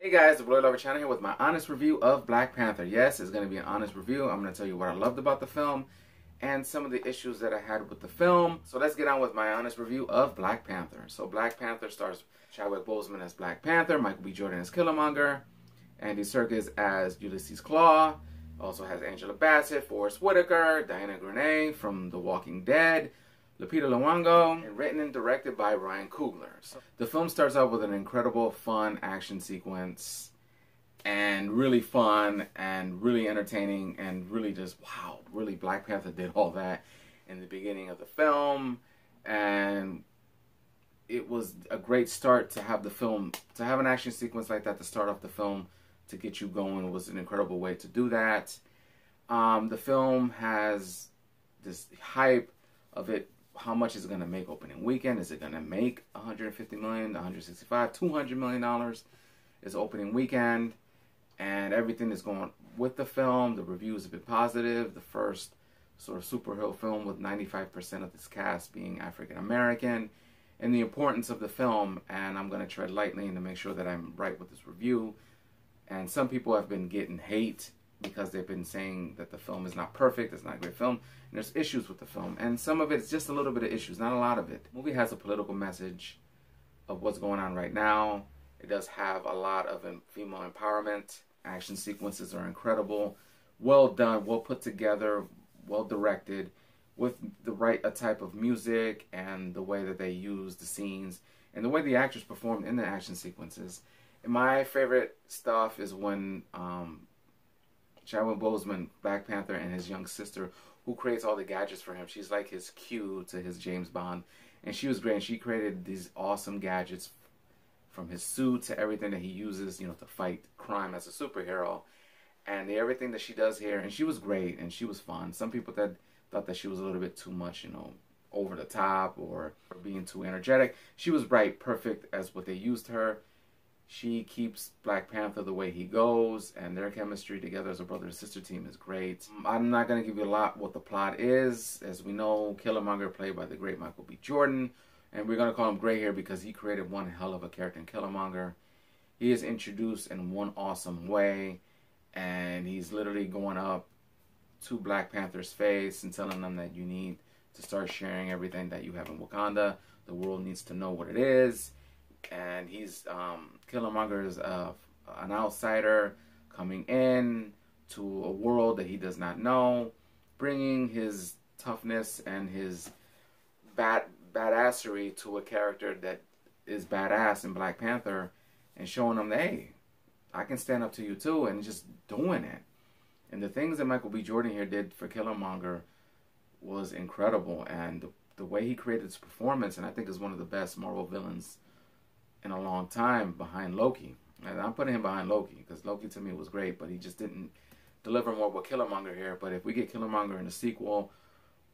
Hey guys, the BLU-RAY channel here with my honest review of Black Panther. Yes, it's going to be an honest review. I'm going to tell you what I loved about the film and some of the issues that I had with the film. So let's get on with my honest review of Black Panther. So Black Panther stars Chadwick Boseman as Black Panther, Michael B. Jordan as Killmonger, Andy Serkis as Ulysses Klaw. Also has Angela Bassett, Forrest Whitaker, Diana Grenay from The Walking Dead, Lupita Nyong'o, and written and directed by Ryan Coogler. So the film starts out with an incredible, fun action sequence, and really fun, and really entertaining, and really just, wow, really Black Panther did all that in the beginning of the film, and it was a great start to have the film, to have an action sequence like that to start off the film, to get you going was an incredible way to do that. The film has this hype of it. How much is it going to make opening weekend? Is it going to make $150 million, $165, $200 million is opening weekend? And everything is going with the film. The reviews have been positive. The first sort of superhero film with 95% of this cast being African American. And the importance of the film, and I'm going to tread lightly to make sure that I'm right with this review. And some people have been getting hate because they've been saying that the film is not perfect, it's not a great film, and there's issues with the film. And some of it's just a little bit of issues, not a lot of it. The movie has a political message of what's going on right now. It does have a lot of female empowerment. Action sequences are incredible, well done, well put together, well directed, with the right type of music and the way that they use the scenes and the way the actors performed in the action sequences. And my favorite stuff is when Chadwick Boseman, Black Panther, and his young sister, who creates all the gadgets for him. She's like his Q to his James Bond. And she was great. And she created these awesome gadgets from his suit to everything that he uses, you know, to fight crime as a superhero. And everything that she does here. And she was great and she was fun. Some people thought that she was a little bit too much, you know, over the top or being too energetic. She was right, perfect as what they used her. She keeps Black Panther the way he goes, and their chemistry together as a brother and sister team is great. I'm not going to give you a lot what the plot is. As we know, Killmonger, played by the great Michael B. Jordan, and we're going to call him Gray here because he created one hell of a character in Killmonger. He is introduced in one awesome way, and he's literally going up to Black Panther's face and telling them that you need to start sharing everything that you have in Wakanda. The world needs to know what it is. And he's Killmonger is an outsider coming in to a world that he does not know, bringing his toughness and his badassery to a character that is badass in Black Panther, and showing them, hey, I can stand up to you too, and just doing it. And the things that Michael B. Jordan here did for Killmonger was incredible, and the way he created his performance, and I think is one of the best Marvel villains in a long time, behind Loki. And I'm putting him behind Loki because Loki to me was great, but he just didn't deliver more with Killmonger here. But if we get Killmonger in a sequel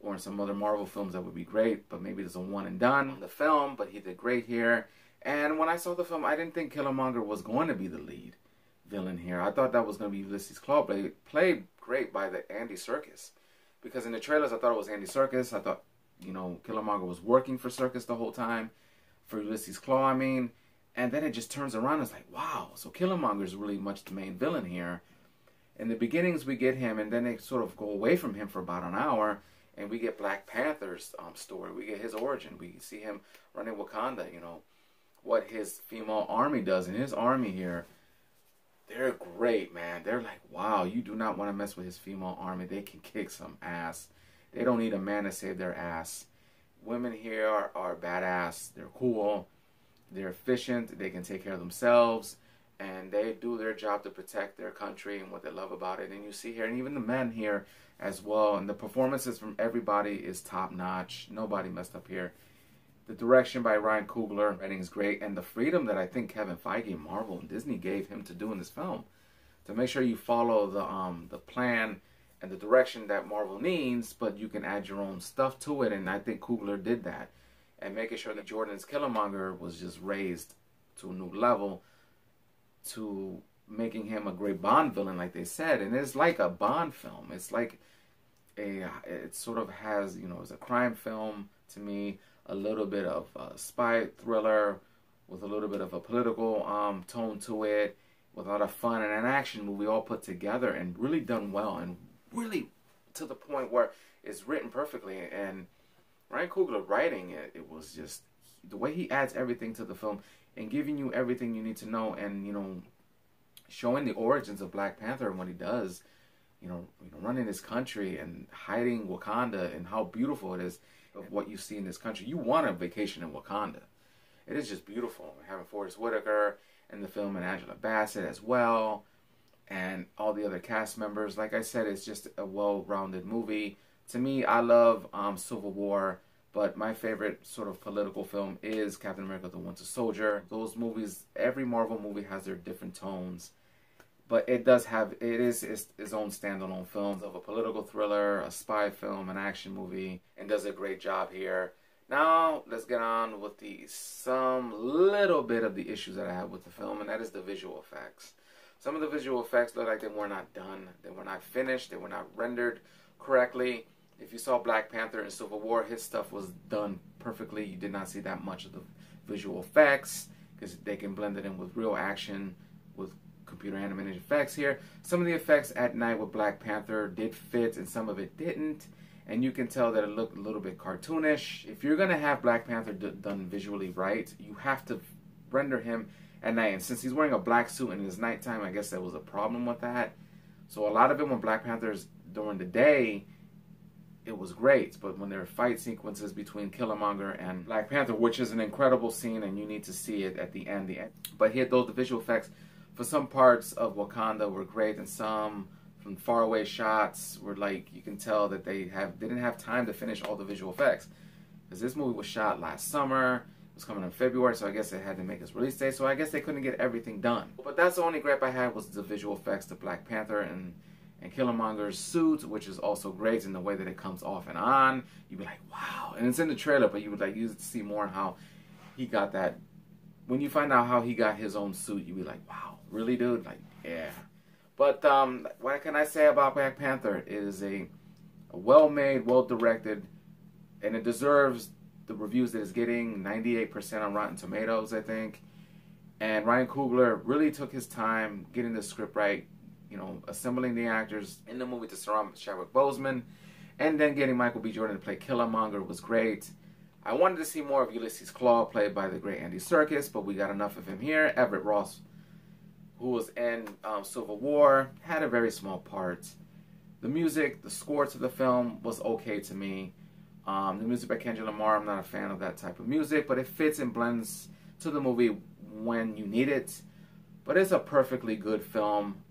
or in some other Marvel films, that would be great. But maybe there's a one and done on the film, but he did great here. And when I saw the film, I didn't think Killmonger was going to be the lead villain here. I thought that was going to be Ulysses Klaw, played great by the Andy Serkis. Because in the trailers, I thought it was Andy Serkis. I thought, you know, Killmonger was working for Serkis the whole time. For Ulysses Klaw, I mean. And then it just turns around and it's like, wow, so Killmonger is really much the main villain here. In the beginnings, we get him, and then they sort of go away from him for about an hour, and we get Black Panther's story. We get his origin. We see him running Wakanda, you know, what his female army does. And his army here, they're great, man. They're like, wow, you do not want to mess with his female army. They can kick some ass. They don't need a man to save their ass. Women here are badass. They're cool. They're efficient. They can take care of themselves. And they do their job to protect their country and what they love about it. And you see here, and even the men here as well. And the performances from everybody is top-notch. Nobody messed up here. The direction by Ryan Coogler, writing is great. And the freedom that I think Kevin Feige, Marvel, and Disney gave him to do in this film. To make sure you follow the plan and the direction that Marvel needs, but you can add your own stuff to it, and I think Coogler did that. And making sure that Jordan's Killmonger was just raised to a new level, to making him a great Bond villain, like they said. And it's like a Bond film. It's like it sort of has, you know, it's a crime film to me, a little bit of a spy thriller with a little bit of a political tone to it. with a lot of fun and an action movie all put together and really done well, and really to the point where it's written perfectly. And Ryan Coogler writing it, it was just the way he adds everything to the film and giving you everything you need to know, and you know, showing the origins of Black Panther and what he does, you know, running this country and hiding Wakanda and how beautiful it is of what you see in this country. You want a vacation in Wakanda. It is just beautiful. Having Forrest Whitaker in the film and Angela Bassett as well, and all the other cast members. Like I said, it's just a well-rounded movie. To me, I love Civil War, but my favorite sort of political film is Captain America: The Winter Soldier. Those movies, every Marvel movie has their different tones, but it is its own standalone film of a political thriller, a spy film, an action movie, and does a great job here. Now, let's get on with some little bit of the issues that I have with the film, and that is the visual effects. Some of the visual effects look like they were not done. They were not finished. They were not rendered correctly. If you saw Black Panther in Civil War, his stuff was done perfectly. You did not see that much of the visual effects because they can blend it in with real action, with computer animated effects here. Some of the effects at night with Black Panther did fit, and some of it didn't. And you can tell that it looked a little bit cartoonish. If you're going to have Black Panther done visually right, you have to render him at night. And since he's wearing a black suit and it's nighttime, I guess there was a problem with that. So a lot of it when Black Panther's during the day, it was great. But when there are fight sequences between Killmonger and Black Panther, which is an incredible scene and you need to see it at the end. But here, though, the visual effects for some parts of Wakanda were great, and some from faraway shots were like, you can tell that they didn't have time to finish all the visual effects. Because this movie was shot last summer, it was coming in February, so I guess they had to make its release date, so I guess they couldn't get everything done. But that's the only gripe I had, was the visual effects to Black Panther and Killmonger's suit, which is also great in the way that it comes off and on. You'd be like, wow. And it's in the trailer, but you would like use it to see more how he got that. When you find out how he got his own suit, you'd be like, wow, really, dude? Like, yeah. But what can I say about Black Panther? It is a well-made, well-directed, and it deserves the reviews that it's getting. 98% on Rotten Tomatoes, I think. And Ryan Coogler really took his time getting the script right, you know, assembling the actors in the movie to surround Chadwick Boseman, and then getting Michael B. Jordan to play Killmonger was great. I wanted to see more of Ulysses Klaw, played by the great Andy Serkis, but we got enough of him here. Everett Ross, who was in Civil War, had a very small part. The music, the score to the film was okay to me. The music by Kendrick Lamar, I'm not a fan of that type of music, but it fits and blends to the movie when you need it. But it's a perfectly good film.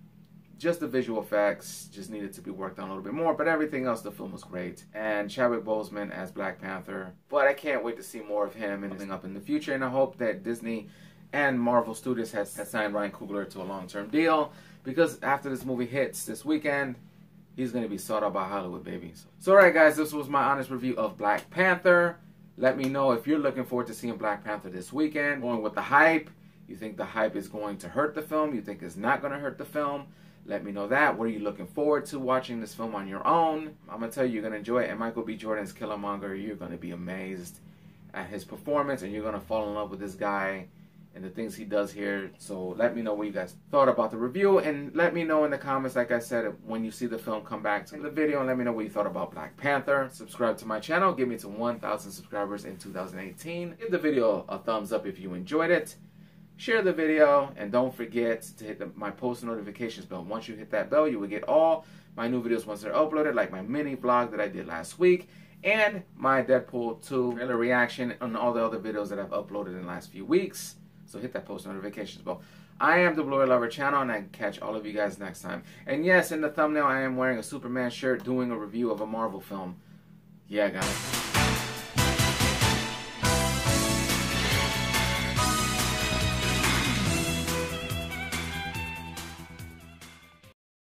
Just the visual effects just needed to be worked on a little bit more, but everything else, the film was great. And Chadwick Boseman as Black Panther. But I can't wait to see more of him and coming up in the future, and I hope that Disney and Marvel Studios has signed Ryan Coogler to a long-term deal, because after this movie hits this weekend, he's going to be sought out by Hollywood, baby. So alright guys, this was my honest review of Black Panther. Let me know if you're looking forward to seeing Black Panther this weekend. Going with the hype. You think the hype is going to hurt the film? You think it's not going to hurt the film? Let me know that. What are you looking forward to watching this film on your own? I'm going to tell you, you're going to enjoy it. And Michael B. Jordan's Killmonger, you're going to be amazed at his performance, and you're going to fall in love with this guy and the things he does here. So let me know what you guys thought about the review, and let me know in the comments, like I said, when you see the film, come back to the video and let me know what you thought about Black Panther. Subscribe to my channel. Get me to 1,000 subscribers in 2018. Give the video a thumbs up if you enjoyed it. Share the video, and don't forget to hit my post notifications bell. Once you hit that bell, you will get all my new videos once they're uploaded, like my mini vlog that I did last week, and my Deadpool 2 trailer reaction, and all the other videos that I've uploaded in the last few weeks. So hit that post notifications bell. I am the BLU-RAY Lover channel, and I can catch all of you guys next time. And yes, in the thumbnail, I am wearing a Superman shirt doing a review of a Marvel film. Yeah, guys.